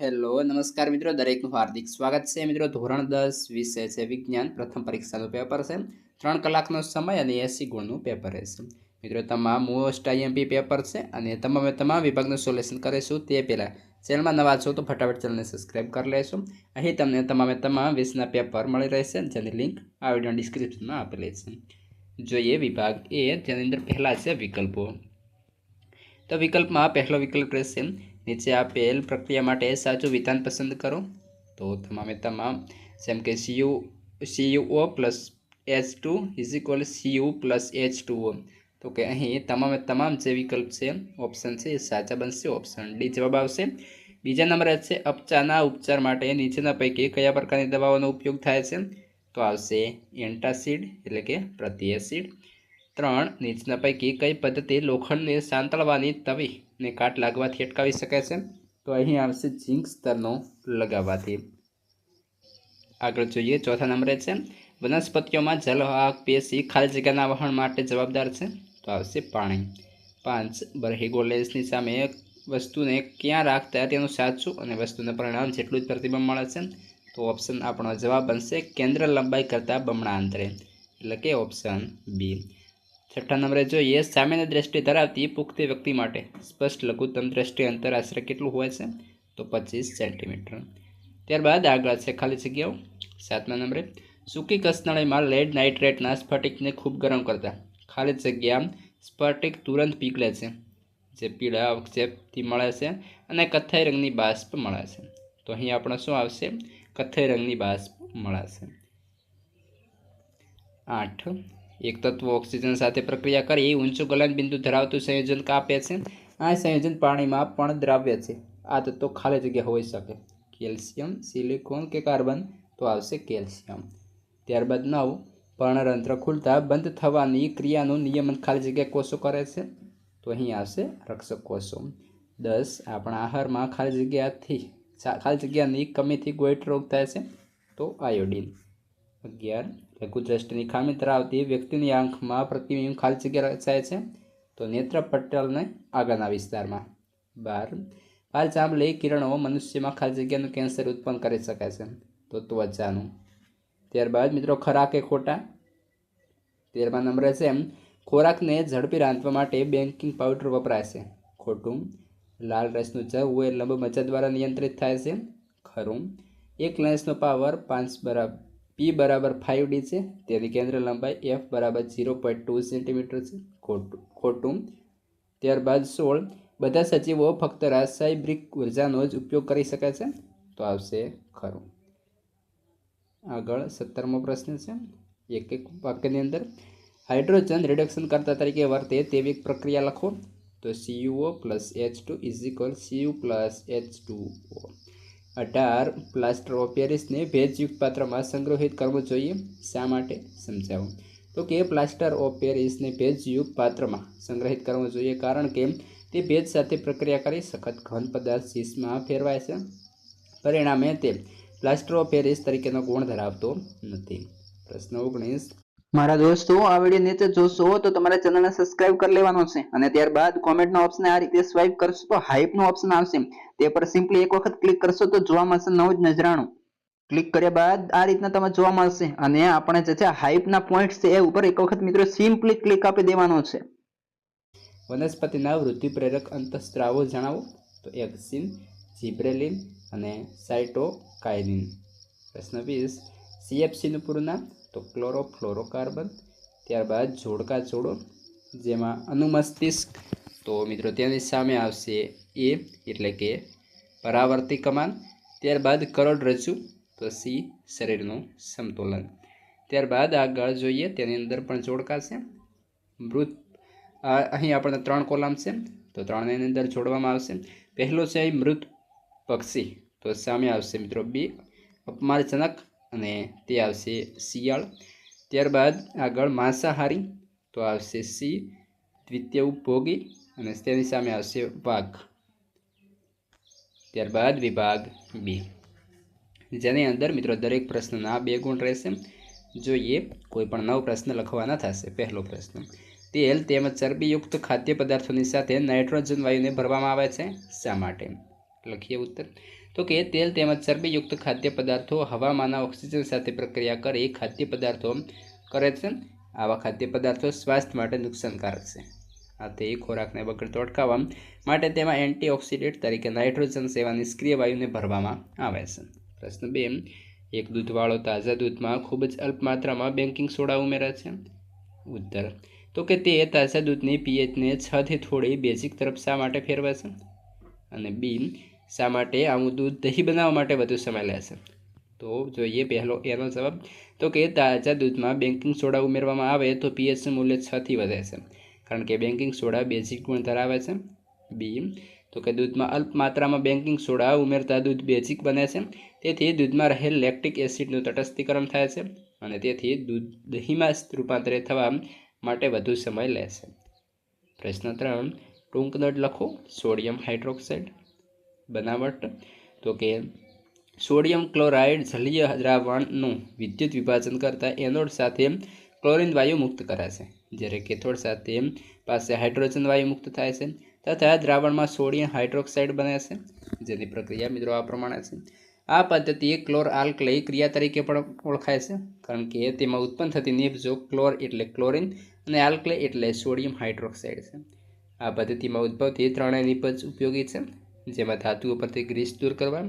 Hello નમસ્કાર મિત્રો, દરેકનું હાર્દિક સ્વાગત છે મિત્રો। ધોરણ 10 વિષય છે વિજ્ઞાન, પ્રથમ પરીક્ષાનું પેપર છે। 3 કલાકનો સમય અને 80 ગુણનું પેપર રહેશે મિત્રો। તમામ મોસ્ટ આઈએમપી પેપર છે અને તમામ વિભાગનું સોલ્યુશન કરીશું। તે પહેલાં ચેનલમાં નવા છો તો ફટાફટ ચેનલને સબસ્ક્રાઇબ કરી લેશો। અહીં તમને તમામ વિષયના પેપર મળી રહેશે, જેની લિંક આ વિડીયો ડિસ્ક્રિપ્શનમાં આપેલી છે। જોઈએ વિભાગ એ, જેની અંદર પહેલા છે વિકલ્પો। તો વિકલ્પમાં પહેલો વિકલ્પ રહેશે નીચે આપેલ પ્રક્રિયા માટે સાચું વિધાન પસંદ કરો। તો તમામ જેમ કે CuO plus H2 is equal Cu plus H2O। તો કે અહીં તમામ જે વિકલ્પ છે ઓપ્શન છે એ સાચા બનશે। ઓપ્શન ડી જવાબ આવશે। બીજા નંબરે છે અપચાના ઉપચાર માટે નીચેના પૈકી કયા પ્રકારની દવાઓનો ઉપયોગ થાય છે? તો આવશે એન્ટાસિડ એટલે કે પ્રતિ-એસિડ। 3 નીચેના પૈકી કઈ પદ્ધતિ લોખંડને સાંતળવાની તવીને કાટ લાગવાથી અટકાવી શકે છે? તો અહીં આવશે ઝીંક સ્તરનો લગાવવાથી। આગળ જોઈએ ચોથા નંબરે છે વનસ્પતિઓમાં જલવાહક પેશી ખાલી જગ્યાના વહન માટે જવાબદાર છે? તો આવશે પાણી। 5 બરહિગો લેન્સની સામે વસ્તુને ક્યાં રાખતા તેનું સાચું અને વસ્તુનું પરિણામ જેટલું જ પ્રતિબિંબ મળે છે? તો ઓપ્શન આપણો જવાબ બનશે કેન્દ્ર લંબાઈ કરતાં બમણા અંતરે, એટલે કે ઓપ્શન બી। છઠ્ઠા નંબરે જોઈએ સામાન્ય દ્રષ્ટિ ધરાવતી પુખ્ત વ્યક્તિ માટે સ્પષ્ટ લઘુત્તમ દ્રષ્ટિ અંતર આશરે કેટલું હોય છે? તો 25 સેન્ટીમીટર। ત્યારબાદ આગળ છે ખાલી જગ્યાઓ। 7મા નંબરે સૂકી કસનળીમાં લેડ નાઇટ્રેટના સ્ફટિકને ખૂબ ગરમ કરતા ખાલી જગ્યા સ્ફટિક તુરંત પીગળે છે, જે પીળા અવક્ષેપથી મળે છે અને કથ્થાઈ રંગની બાષ્પ મળે છે। તો અહીં આપણો શું આવશે? કથ્થાઈ રંગની બાષ્પ મળે છે। 8 એક તત્વ ઓક્સિજન સાથે પ્રક્રિયા કરી ઊંચું ગલન બિંદુ ધરાવતું સંયોજન આપે છે। આ સંયોજન પાણીમાં પણ દ્રાવ્ય છે। આ તત્વો ખાલી જગ્યા હોઈ શકે, કેલ્શિયમ, સિલિકોન કે કાર્બન? તો આવશે કેલ્શિયમ। ત્યારબાદ 9 પર્ણરંધ્ર ખુલતા બંધ થવાની ક્રિયાનું નિયમન ખાલી જગ્યા કોષો કરે છે? તો અહીં આવશે રક્ષક કોષો। 10 આપણા આહારમાં ખાલી જગ્યાની કમીથી ગોઈટર રોગ થાય છે? તો આયોડિન। 11 લઘુ દ્રષ્ટિની ખામી ધરાવતી વ્યક્તિની આંખમાં પ્રતિબિંબ ખાલી જગ્યા રચાય છે? તો નેત્ર પટલને આગળના વિસ્તારમાં। 12 પાલજાંબલી કિરણો મનુષ્યમાં ખાલી જગ્યાનું કેન્સર ઉત્પન્ન કરી શકે છે? તો ત્વચાનું। ત્યારબાદ મિત્રો ખરા કે ખોટા? 13મા નંબરે છે ખોરાકને ઝડપી રાંધવા માટે બેકિંગ પાવડર વપરાય છે? ખોટું। લાલ રસનું જરવું એ લંબ મજ્જા દ્વારા નિયંત્રિત થાય છે? ખરું। એક લેન્સનો પાવર P બરાબર 5D છે, તેની કેન્દ્ર લંબાઈ F બરાબર 0.2 સેન્ટીમીટર છે? ખોટું। ત્યારબાદ 16 બધા સજીવો ફક્ત રાસાયણિક ઉર્જાનો જ ઉપયોગ કરી શકે છે? તો આવશે ખરું। આગળ 17મો પ્રશ્ન છે, એક વાક્યની અંદર હાઇડ્રોજન રિડક્શન કરતા તરીકે વર્તે તેવી એક પ્રક્રિયા લખો। તો CuO plus H2 is equal Cu plus H2O। 18 plaster of પેરિસને ભેજયુક્ત પાત્રમાં સંગ્રહિત કરવું જોઈએ? શા માટે? સમજાવો। તો કે પ્લાસ્ટર ઓફ પેરિસને ભેજયુક્ત પાત્રમાં સંગ્રહિત કરવું જોઈએ કારણ કે તે ભેજ સાથે પ્રક્રિયા કરી સખત ઘન પદાર્થ શીશમાં ફેરવાય છે, પરિણામે તે પ્લાસ્ટર ઓફ પેરિસ તરીકેનો ગુણ ધરાવતો નથી। પ્રશ્ન 19 મારા દોસ્તો, આ વિડીયો નીચે જોશો તો તમારે ચેનલને સબસ્ક્રાઇબ કરી લેવાનો છે અને ત્યારબાદ કોમેન્ટનો ઓપ્શન આ રીતે સ્વાઇપ કરશો તો હાઇપનો ઓપ્શન આવશે, તે પર સિમ્પલી એક વખત ક્લિક કરશો તો જોવા મળશે નવું જ નજરાણું। ક્લિક કર્યા બાદ આ રીતના તમે જોવા મળશે અને આપણે જે છે હાઇપના પોઈન્ટ્સ છે એ ઉપર એક વખત મિત્રો સિમ્પલી ક્લિક આપી દેવાનો છે। વનસ્પતિના વૃદ્ધિ પ્રેરક અંતઃસ્ત્રાવો જણાવો। તો એક્સિન, જીબ્રેલિન અને સાઇટોકાઇનિન। પ્રશ્ન 20 CFCનું પૂરું નામ? તો ક્લોરોફ્લોરોકાર્બન। ત્યારબાદ જોડકા જોડો, જેમાં અનુમસ્તિષ્ક, તો મિત્રો તેની સામે આવશે A એટલે કે પરાવર્તી કમાન। ત્યારબાદ કરોડરજ્જુ, તો C શરીરનું સમતોલન। ત્યારબાદ આગળ જોઈએ તેની અંદર પણ જોડકા છે। મૃત અહીં આપણને 3 કોલમ છે, તો 3ની અંદર જોડવામાં આવશે। પહેલો છે મૃત પક્ષી, તો સામે આવશે મિત્રો B અપમાનજનક અને તે આવશે શિયાળ। ત્યારબાદ આગળ માંસાહારી, તો આવશે C દ્વિતીય ઉપભોગી અને તેની સામે આવશે વાઘ। ત્યારબાદ વિભાગ બી, જેની અંદર મિત્રો દરેક પ્રશ્નના 2 ગુણ રહેશે। જોઈએ કોઈ પણ 9 પ્રશ્ન લખવાના થશે। પહેલો પ્રશ્ન, તેલ તેમજ ચરબીયુક્ત ખાદ્ય પદાર્થોની સાથે નાઇટ્રોજન વાયુને ભરવામાં આવે છે? શા માટે? લખીએ ઉત્તર. તો કે તેલ તેમજ ચરબીયુક્ત ખાદ્ય પદાર્થો હવામાંના ઓક્સિજન સાથે પ્રક્રિયા કરી ખાદ્ય પદાર્થો કરે છે. આવા ખાદ્ય પદાર્થો સ્વાસ્થ્ય માટે નુકસાનકારક છે. આથી ખોરાકને બગડતો અટકાવવા માટે તેમાં એન્ટીઓક્સિડન્ટ તરીકે નાઇટ્રોજન સેવા નિષ્ક્રિય વાયુને ભરવામાં આવે છે. પ્રશ્ન 2. એક દૂધવાળો તાજા દૂધમાં ખૂબ જ અલ્પ માત્રામાં બેકિંગ સોડા ઉમેરે છે. ઉત્તર. તો કે તે તાજા દૂધની પીએચને 6 થી થોડી બેઝિક તરફ શા માટે ફેરવે છે? અને બી. શા માટે આવું દૂધ દહીં બનાવવા માટે વધુ સમય લે છે? તો જોઈએ પહેલો એનો જવાબ. તો કે તાજા દૂધમાં બેકિંગ સોડા ઉમેરવામાં આવે તો પીએચનું મૂલ્ય 6 થી વધે છે, કારણ કે બેકિંગ સોડા બેઝિક ગુણ ધરાવે છે. બી. તો કે દૂધમાં અલ્પ માત્રામાં બેકિંગ સોડા ઉમેરતા દૂધ બેઝિક બને છે, તેથી દૂધમાં રહેલ લેક્ટિક એસિડનું તટસ્થીકરણ થાય છે અને તેથી દૂધ દહીંમાં રૂપાંતરિત થવા માટે વધુ સમય લે છે. પ્રશ્ન 3. ટૂંક નોટ લખો. સોડિયમ હાઇડ્રોક્સાઇડ બનાવટ. તો કે સોડિયમ ક્લોરાઇડ જલીય દ્રાવણનું વિદ્યુત વિભાજન કરતા એનોડ સાથે ક્લોરીન વાયુ મુક્ત કરે છે, જ્યારે કેથોડ સાથે પાસે હાઇડ્રોજન વાયુ મુક્ત થાય છે તથા દ્રાવણમાં સોડિયમ હાઇડ્રોક્સાઇડ બને છે, જેની પ્રક્રિયા મિત્રો આ પ્રમાણે છે. આ પદ્ધતિ ક્લોર આલ્કલી ક્રિયા તરીકે પણ ઓળખાય છે, કારણ કે તેમાં ઉત્પન્ન થતી નિપજો ક્લોર એટલે ક્લોરીન અને આલ્કલી એટલે સોડિયમ હાઇડ્રોક્સાઇડ છે. આ પદ્ધતિમાં ઉદ્ભવતી ત્રણેય નિપજ ઉપયોગી છે, જેમાં ધાતુઓ પરથી ગ્રીસ દૂર કરવા,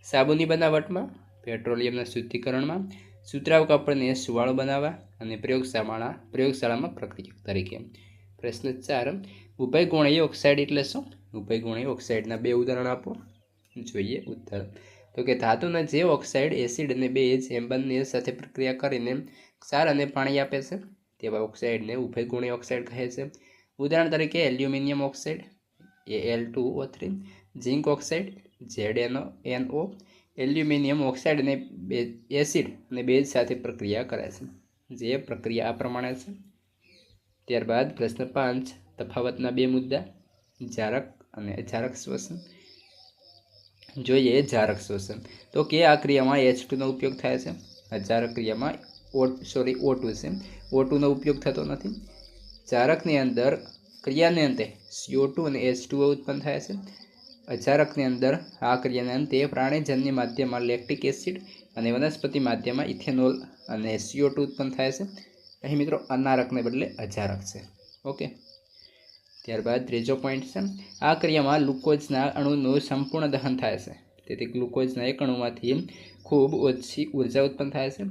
સાબુની બનાવટમાં, પેટ્રોલિયમના શુદ્ધિકરણમાં, સુતરાઉ કાપડને સુવાળો બનાવવા અને પ્રયોગશાળામાં પ્રક્રિયા તરીકે. પ્રશ્ન 4. ઉભયગુણીય ઓક્સાઇડ એટલે શું? ઉભયગુણીય ઓક્સાઇડના 2 ઉદાહરણ આપો. જોઈએ ઉત્તર. તો કે ધાતુના જે ઓક્સાઇડ એસિડ અને બેઝ એમ બંને સાથે પ્રક્રિયા કરીને ક્ષાર અને પાણી આપે છે તેવા ઓક્સાઇડને ઉભયગુણીય ઓક્સાઇડ કહે છે. ઉદાહરણ તરીકે aluminium oxide Al2O3, zinc oxide ZnO. Aluminium oxide અને એસિડ અને બેઝ સાથે પ્રક્રિયા કરે છે, જે પ્રક્રિયા આ પ્રમાણે છે. ત્યારબાદ પ્રશ્ન 5. તફાવતના 2 મુદ્દા. જારક અને અજારક શ્વસન. જોઈએ જારક શ્વસન. તો કે આ ક્રિયામાં H2નો ઉપયોગ થાય છે. અજારક ક્રિયામાં O2 છે. O2નો ઉપયોગ થતો નથી. જારકની અંદર ક્રિયાને અંતે CO2 અને H2O ઉત્પન્ન થાય છે. અજારકની અંદર આ ક્રિયાને અંતે પ્રાણીજન્ય માધ્યમમાં લેક્ટિક એસિડ અને વનસ્પતિ માધ્યમમાં ઇથેનોલ અને CO2 ઉત્પન્ન થાય છે. અહીં મિત્રો અનારકને બદલે અજારક છે. ઓકે. ત્યારબાદ ત્રીજો પોઈન્ટ છે. આ ક્રિયામાં ગ્લુકોઝના અણુનું સંપૂર્ણ દહન થાય છે, તેથી ગ્લુકોઝના એક અણુમાંથી ખૂબ ઓછી ઉર્જા ઉત્પન્ન થાય છે.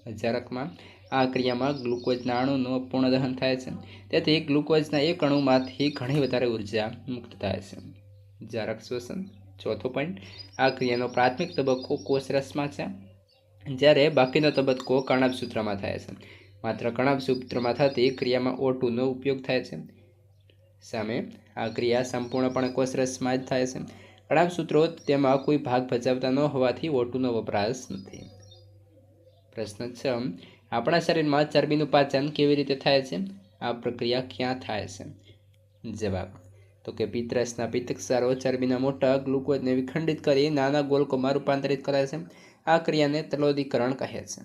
અજારકમાં આ ક્રિયામાં ગ્લુકોઝના અણુનું અપૂર્ણ દહન થાય છે, તેથી ગ્લુકોઝના એક અણુમાંથી ઘણી વધારે ઉર્જા મુક્ત થાય છે. જારક શ્વસન. ચોથો પોઈન્ટ. આ ક્રિયાનો પ્રાથમિક તબક્કો કોષરસમાં છે, જ્યારે બાકીનો તબક્કો કણાભસૂત્રમાં થાય છે. માત્ર કણાભસૂત્રમાં થતી ક્રિયામાં O2નો ઉપયોગ થાય છે. સામે આ ક્રિયા સંપૂર્ણપણે કોષરસમાં જ થાય છે. કણાભસૂત્રો તેમાં કોઈ ભાગ ભજવતા ન હોવાથી O2નો વપરાશ નથી. પ્રશ્ન 6. આપણા શરીરમાં ચરબીનું પાચન કેવી રીતે થાય છે? આ પ્રક્રિયા ક્યાં થાય છે? જવાબ. તો કે પિત્તરસના પિત્તક્ષારો ચરબીના મોટા ગ્લુકોઝને વિખંડિત કરી નાના ગોલકોમાં રૂપાંતરિત કરે છે. આ ક્રિયાને તૈલોદીકરણ કહે છે.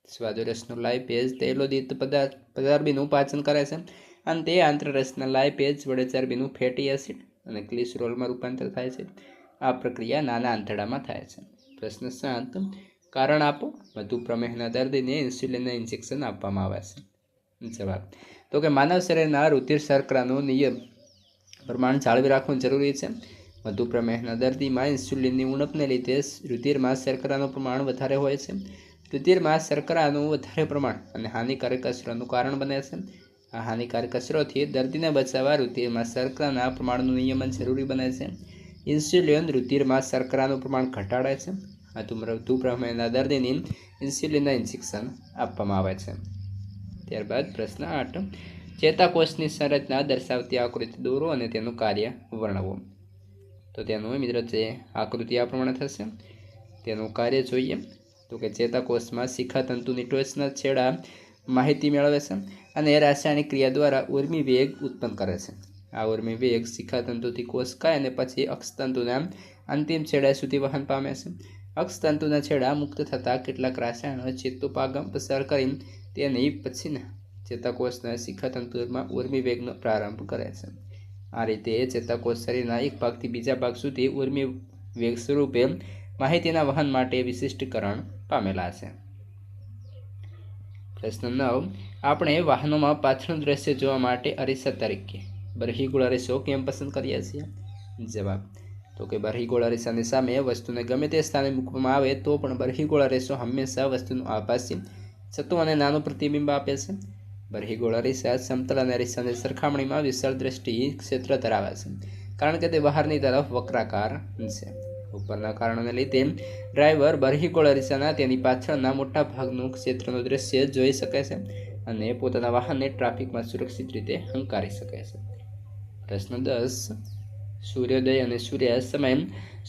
સ્વાદુરસનું લાઇપેઝ તૈલોદિત ચરબીનું પાચન કરે છે અને તે આંતરરસના લાઇપેઝ વડે ચરબીનું ફેટી એસિડ અને ગ્લિસરોલમાં રૂપાંતર થાય છે. આ પ્રક્રિયા નાના આંતરડામાં થાય છે. પ્રશ્ન 7. કારણ આપો. મધુપ્રમેહના દર્દીને ઇન્સ્યુલિનના ઇન્જેક્શન આપવામાં આવે છે. જવાબ. તો કે માનવ શરીરના રુધિર શર્કરાનું નિયમ પ્રમાણ જાળવી રાખવું જરૂરી છે. મધુપ્રમેહના દર્દીમાં ઇન્સ્યુલિનની ઉણપને લીધે રુધિરમાં શર્કરાનું પ્રમાણ વધારે હોય છે. રુધિરમાં શર્કરાનું વધારે પ્રમાણ અને હાનિકારક અસરોનું કારણ બને છે. આ હાનિકારક અસરોથી દર્દીને બચાવવા રુધિરમાં શર્કરાના પ્રમાણનું નિયમન જરૂરી બને છે. ઇન્સ્યુલિન રુધિરમાં શર્કરાનું પ્રમાણ ઘટાડે છે. મધુપ્રમેહના દર્દીને ઇન્સ્યુલિનના ઇન્જેક્શન આપવામાં આવે છે. ત્યારબાદ પ્રશ્ન 8. ચેતાકોષની સંરચના દર્શાવતી આકૃતિ દોરો અને તેનું કાર્ય વર્ણવો. તો તેનું મિત્રો જે આકૃતિ આ પ્રમાણે થશે. તેનું કાર્ય જોઈએ તો કે ચેતાકોષમાં શિખાતંતુની ટોચના છેડા માહિતી મેળવે છે અને રાસાયણિક ક્રિયા દ્વારા ઉર્મિ વેગ ઉત્પન્ન કરે છે. આ ઉર્મિ વેગ શિખાતંતુથી કોષકાય અને પછી અક્ષતંતુના અંતિમ છેડા સુધી વહન પામે છે. અક્ષતંતુના છેડા મુક્ત થતાં કેટલાક રાસાયણો ચેતોપાગમ પસાર કરી તેની પછીના ચેતાકોષના શિખાતંતુમાં ઉર્મિ વેગનો પ્રારંભ કરે છે. આ રીતે ચેતાકોષ શરીરના એક ભાગથી બીજા ભાગ સુધી ઉર્મિ વેગ સ્વરૂપે માહિતીના વહન માટે વિશિષ્ટીકરણ પામેલા છે. પ્રશ્ન 9. આપણે વાહનોમાં પાછળનું દ્રશ્ય જોવા માટે અરીસા તરીકે બરહીગોળ અરીસો કેમ પસંદ કરીએ છીએ? જવાબ તો કે બરહીગોળ અરીસાની સામે વસ્તુને ગમે તે સ્થાને મૂકવામાં આવે તો પણ બરહીગોળ અરીસો હંમેશા વસ્તુનું આભાસી સતું અને નાનું પ્રતિબિંબ આપે છે. બરહીગોળ અરીસા સમતલ અને અરીસાની સરખામણીમાં વિશાળ દ્રષ્ટિ ક્ષેત્ર ધરાવે છે, કારણ કે તે બહારની તરફ વક્રાકાર છે. ઉપરના કારણોને લીધે ડ્રાઈવર બરહીગોળ અરીસાના તેની પાછળના મોટા ભાગનું ક્ષેત્રનું દ્રશ્ય જોઈ શકે છે અને પોતાના વાહનને ટ્રાફિકમાં સુરક્ષિત રીતે હંકારી શકે છે. પ્રશ્ન 10. સૂર્યોદય અને સૂર્યાસ્ત સમયે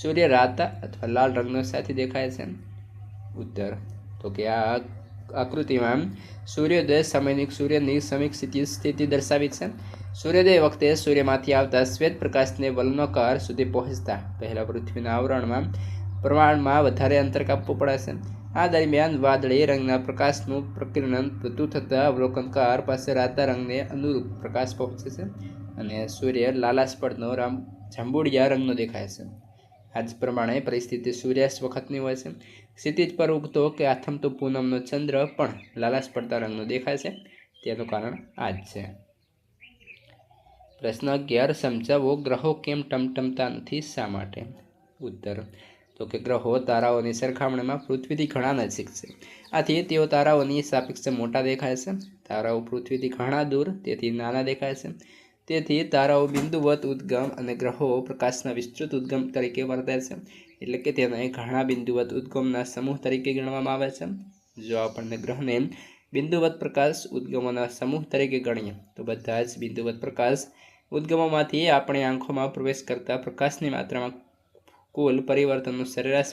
સૂર્ય રાતા અથવા લાલ રંગનો સાથે દેખાય છે? ઉત્તર તો કે આ આકૃતિમાં સૂર્યોદય સમયની સૂર્યની સમીક્ષિત સ્થિતિ દર્શાવી છે. સૂર્યોદય વખતે સૂર્યમાંથી આવતા શ્વેત પ્રકાશને વલનાકાર સુધી પહોંચતા પહેલા પૃથ્વીના આવરણમાં પ્રમાણમાં વધારે અંતર કાપવું પડે છે. આ દરમિયાન વાદળી રંગના પ્રકાશનું પ્રકિરણ વધુ થતાં અવલોકનકાર પાસે રાતા રંગને અનુરૂપ પ્રકાશ પહોંચે છે અને સૂર્ય લાલાસ્પર્ધનો જાંબુડિયા રંગનો દેખાય છે. આ જ પ્રમાણે પરિસ્થિતિ સૂર્યાસ્ત વખતની હોય છે. ક્ષિતિજ પર ઉગતો કે આથમતો પૂનમનો ચંદ્ર પણ લાલાસ્પર્ધા રંગનો દેખાય છે. તેનું કારણ આ જ છે. પ્રશ્ન 11. સમજાવો ગ્રહો કેમ ટમટમતા નથી, શા માટે? ઉત્તર તો કે ગ્રહો તારાઓની સરખામણીમાં પૃથ્વીથી ઘણા નજીક છે, આથી તેઓ તારાઓની સાપેક્ષે મોટા દેખાય છે. તારાઓ પૃથ્વીથી ઘણા દૂર, તેથી નાના દેખાય છે. તેથી તારાઓ બિંદુવત ઉદ્ગમ અને ગ્રહો પ્રકાશના વિસ્તૃત ઉદ્ગમ તરીકે વર્તે છે, એટલે કે તેને ઘણા બિંદુવત ઉદ્ગમના સમૂહ તરીકે ગણવામાં આવે છે. જો આપણને ગ્રહને બિંદુવત પ્રકાશ ઉદ્ગમોના સમૂહ તરીકે ગણીએ તો બધા જ બિંદુવત પ્રકાશ ઉદ્ગમોમાંથી આપણી આંખોમાં પ્રવેશ કરતા પ્રકાશની માત્રામાં કુલ પરિવર્તનનું સરેરાશ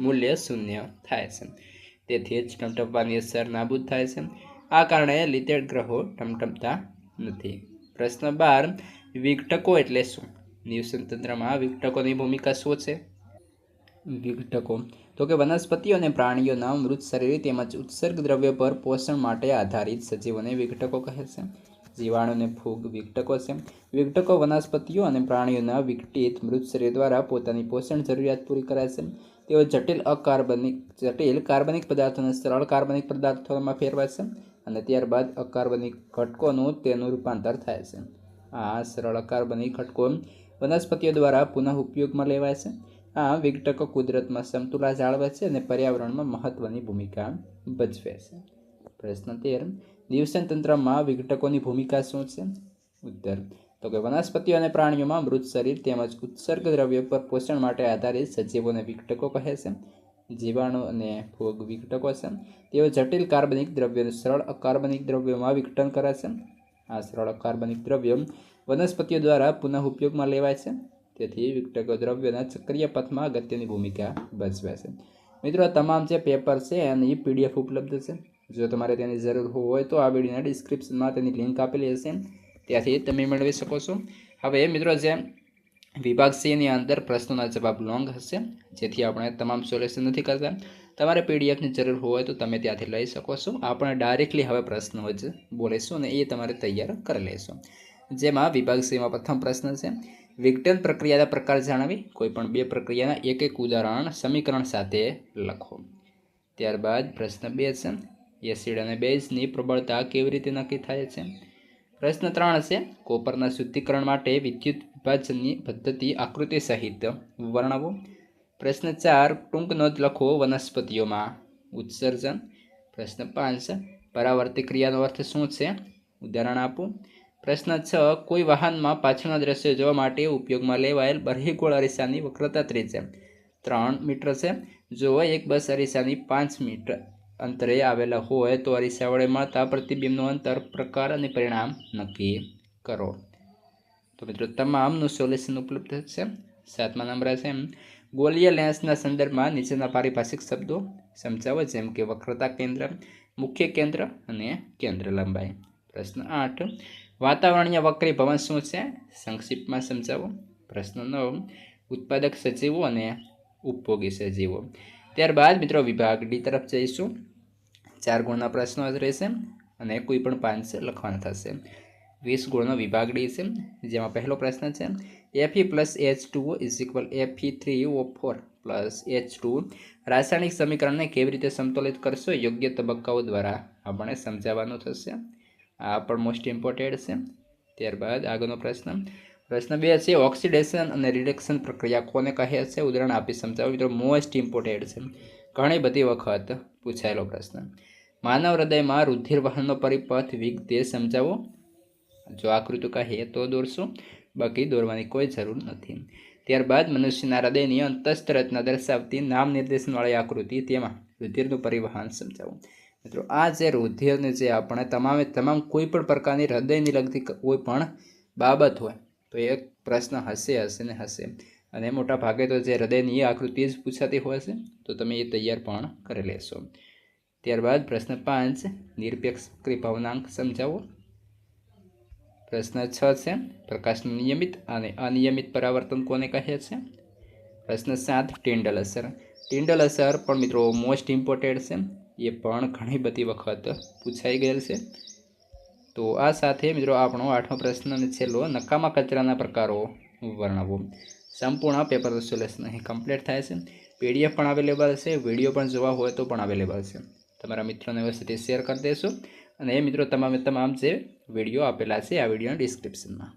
મૂલ્ય શૂન્ય થાય છે. તેથી જ ટમટમવાની અસર નાબૂદ થાય છે. આ કારણે લીધે ગ્રહો ટમટમતા નથી. પ્રશ્ન 12. વિઘટકો એટલે શું? નિવસન તંત્રમાં વિઘટકોની ભૂમિકા શું છે? વિઘટકો તો કે વનસ્પતિઓ અને પ્રાણીઓના મૃત શરીર તેમજ ઉત્સર્ગ દ્રવ્ય પર પોષણ માટે આધારિત સજીવોને વિઘટકો કહે છે. જીવાણુ અને ફૂગ વિઘટકો છે. વિઘટકો વનસ્પતિઓ અને પ્રાણીઓના વિઘટિત મૃત શરીર દ્વારા પોતાની પોષણ જરૂરિયાત પૂરી કરે છે. તેઓ જટિલ કાર્બનિક પદાર્થોને સરળ કાર્બનિક પદાર્થોમાં ફેરવે છે અને ત્યારબાદ અકાર્બનિક ઘટકોનું તેનું રૂપાંતર થાય છે. આ સરળ અકાર્બનિક ઘટકો વનસ્પતિઓ દ્વારા પુનઃ ઉપયોગમાં લેવાય છે. આ વિઘટકો કુદરતમાં સમતુલા જાળવે છે અને પર્યાવરણમાં મહત્વની ભૂમિકા ભજવે છે. પ્રશ્ન 13. નિવસન તંત્રમાં વિઘટકોની ભૂમિકા શું છે? ઉત્તર તો કે વનસ્પતિઓ અને પ્રાણીઓમાં મૃત શરીર તેમજ ઉત્સર્ગ દ્રવ્ય પર પોષણ માટે આધારિત સજીવોને વિઘટકો કહે છે. જીવાણુ અને ફૂગ વિઘટકો છે. તેઓ જટિલ કાર્બનિક દ્રવ્યોને સરળ અકાર્બનિક દ્રવ્યોમાં વિઘટન કરે છે. આ સરળ અકાર્બનિક દ્રવ્યો વનસ્પતિઓ દ્વારા પુનઃ ઉપયોગમાં લેવાય છે. તેથી વિઘટકો દ્રવ્યોના ચક્રીય પથમાં અગત્યની ભૂમિકા ભજવે છે. મિત્રો, તમામ જે પેપર છે એની PDF ઉપલબ્ધ છે. જો તમારે તેની જરૂર હોય તો આ વિડીયોના ડિસ્ક્રિપ્શનમાં તેની લિંક આપેલી હશે, ત્યાંથી તમે મેળવી શકો છો. હવે મિત્રો, જે વિભાગ C ની અંદર પ્રશ્નોના જવાબ લોંગ હશે, જેથી આપણે તમામ સોલ્યુશન નથી કરતા. તમારે PDFની જરૂર હોય તો તમે ત્યાંથી લઈ શકો છો. આપણે ડાયરેક્ટલી હવે પ્રશ્નો જ બોલીશું અને એ તમારે તૈયાર કરી લેશું. જેમાં વિભાગ C માં પ્રથમ પ્રશ્ન છે, વિઘટન પ્રક્રિયાના પ્રકાર જણાવી કોઈપણ બે પ્રક્રિયાના એક એક ઉદાહરણ સમીકરણ સાથે લખો. ત્યારબાદ પ્રશ્ન 2 છે, એસિડ અને બેઝની પ્રબળતા કેવી રીતે નક્કી થાય છે? પ્રશ્ન 3 છે, કોપરના શુદ્ધિકરણ માટે વિદ્યુત વિભાજનની પદ્ધતિ આકૃતિ સહિત વર્ણવો. પ્રશ્ન 4, ટૂંક નોંધ લખો વનસ્પતિઓમાં ઉત્સર્જન. પ્રશ્ન 5, પરાવર્તિત ક્રિયાનો અર્થ શું છે? ઉદાહરણ આપો. પ્રશ્ન 6, કોઈ વાહનમાં પાછળના દ્રશ્ય જોવા માટે ઉપયોગમાં લેવાયેલ બરહીગોળ અરીસાની વક્રતા ત્રિજ્યા 3 મીટર છે. જો એક બસ અરીસાની 5 મીટર અંતરે આવેલા હોય તો અરીસા વડે મળતા પ્રતિબિંબનું અંતર, પ્રકાર અને પરિણામ નક્કી કરો. તો મિત્રો, તમામનું સોલ્યુશન ઉપલબ્ધ છે. 7મા નંબરે છે, ગોલીય લેન્સના સંદર્ભમાં નીચેના પારિભાષિક શબ્દો સમજાવો, જેમ કે વક્રતા કેન્દ્ર, મુખ્ય કેન્દ્ર અને કેન્દ્ર લંબાઈ. પ્રશ્ન 8, વાતાવરણીય વક્રીભવન શું છે? સંક્ષિપ્તમાં સમજાવો. પ્રશ્ન 9, ઉત્પાદક સજીવો અને ઉપભોગી સજીવો. ત્યારબાદ મિત્રો વિભાગ D તરફ જઈશું. 4 ગુણના પ્રશ્નો રહેશે અને કોઈ પણ 5 લખવાના થશે. 20 ગુણનો વિભાગ ડી છે, જેમાં પહેલો પ્રશ્ન છે Fe plus H2O is equal Fe3O4 plus H2 રાસાયણિક સમીકરણને કેવી રીતે સમતોલિત કરશો યોગ્ય તબક્કાઓ દ્વારા આપણે સમજાવવાનું થશે. આ પણ મોસ્ટ ઇમ્પોર્ટન્ટ છે. ત્યારબાદ આગળનો પ્રશ્ન 2 છે ઓક્સિડેશન અને રિડક્શન પ્રક્રિયા કોને કહે છે, ઉદાહરણ આપી સમજાવો. મિત્રો મોસ્ટ ઇમ્પોર્ટન્ટ છે, ઘણી બધી વખત પૂછાયેલો પ્રશ્ન. માનવ હૃદયમાં રુધિર વહનનો પરિપથ વિગતે સમજાવો. જો આકૃતિ કહીએ તો દોરશું, બાકી દોરવાની કોઈ જરૂર નથી. ત્યારબાદ મનુષ્યના હૃદયની અંતસ્થ રચના દર્શાવતી નામ નિર્દેશનવાળી આકૃતિ, તેમાં રુધિરનું પરિવહન સમજાવો. મિત્રો આ જે રુધિરને જે આપણે તમામ કોઈ પણ પ્રકારની હૃદયની લગતી કોઈ પણ બાબત હોય તો એક પ્રશ્ન હશે ને હશે, અને મોટા ભાગે તો જે હૃદયની આકૃતિ જ પૂછાતી હોય છે, તો તમે એ તૈયાર પણ કરી લેશો. ત્યારબાદ પ્રશ્ન 5 નિરપેક્ષ ભવનાંક સમજાવો. પ્રશ્ન 6 છે પ્રકાશનું નિયમિત અને અનિયમિત પરાવર્તન કોને કહે છે. પ્રશ્ન 7 ટિન્ડલ અસર. ટિન્ડલ અસર પણ મિત્રો મોસ્ટ ઇમ્પોર્ટન્ટ છે, એ પણ ઘણી બધી વખત પૂછાઈ ગયેલ છે. તો આ સાથે મિત્રો આપણો 8મો પ્રશ્ન અને છેલ્લો નકામા કચરાના પ્રકારો વર્ણવો. સંપૂર્ણ પેપર સોલ્યુશન અહીં કમ્પ્લીટ થાય છે. PDF પણ અવેલેબલ છે, વિડીયો પણ જોવા હોય તો પણ અવેલેબલ છે. તમારા મિત્રોને વ્યવસ્થિત શેર કરી દેશો, અને એ મિત્રો તમામ જે વિડીયો આપેલા છે આ વિડીયોના ડિસ્ક્રિપ્શનમાં.